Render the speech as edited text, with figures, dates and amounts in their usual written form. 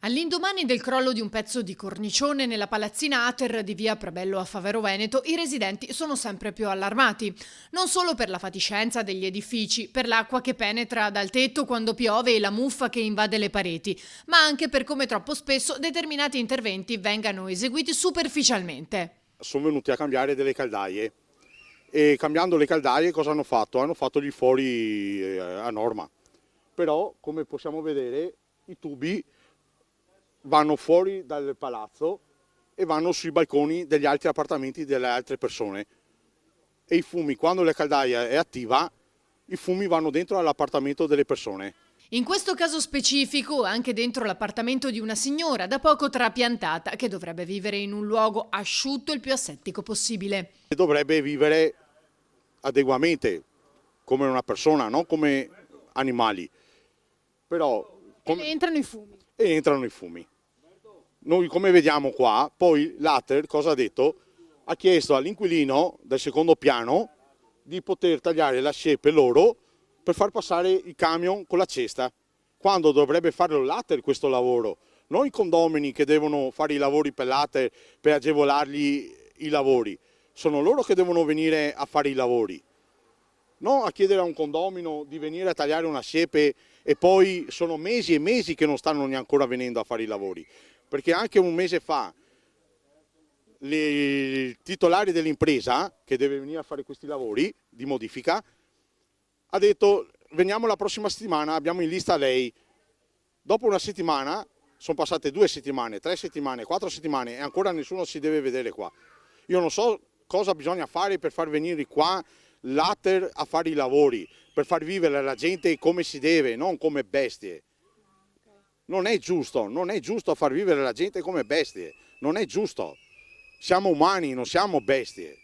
All'indomani del crollo di un pezzo di cornicione nella palazzina Ater di via Prabello a Favero Veneto, i residenti sono sempre più allarmati. Non solo per la fatiscenza degli edifici, per l'acqua che penetra dal tetto quando piove e la muffa che invade le pareti, ma anche per come troppo spesso determinati interventi vengano eseguiti superficialmente. Sono venuti a cambiare delle caldaie e cambiando le caldaie cosa hanno fatto? Hanno fatto gli fori a norma. Però, come possiamo vedere, i tubi vanno fuori dal palazzo e vanno sui balconi degli altri appartamenti delle altre persone. E i fumi, quando la caldaia è attiva, i fumi vanno dentro all'appartamento delle persone. In questo caso specifico, anche dentro l'appartamento di una signora da poco trapiantata, che dovrebbe vivere in un luogo asciutto il più asettico possibile. E dovrebbe vivere adeguatamente, come una persona, non come animali. Però Entrano i fumi. entrano i fumi. Noi come vediamo qua, poi l'Ater cosa ha detto? Ha chiesto all'inquilino del secondo piano di poter tagliare la siepe loro per far passare il camion con la cesta, quando dovrebbe farlo l'Ater questo lavoro, non i condomini che devono fare i lavori per l'Ater per agevolargli i lavori, sono loro che devono venire a fare i lavori. Non a chiedere a un condomino di venire a tagliare una siepe e poi sono mesi e mesi che non stanno neanche ancora venendo a fare i lavori. Perché anche un mese fa il titolare dell'impresa che deve venire a fare questi lavori di modifica ha detto veniamo la prossima settimana, abbiamo in lista lei. Dopo una settimana, sono passate 2 settimane, 3 settimane, 4 settimane e ancora nessuno si deve vedere qua. Io non so cosa bisogna fare per far venire qua l'Ater a fare i lavori, per far vivere la gente come si deve, non come bestie. Non è giusto far vivere la gente come bestie, non è giusto. Siamo umani, non siamo bestie.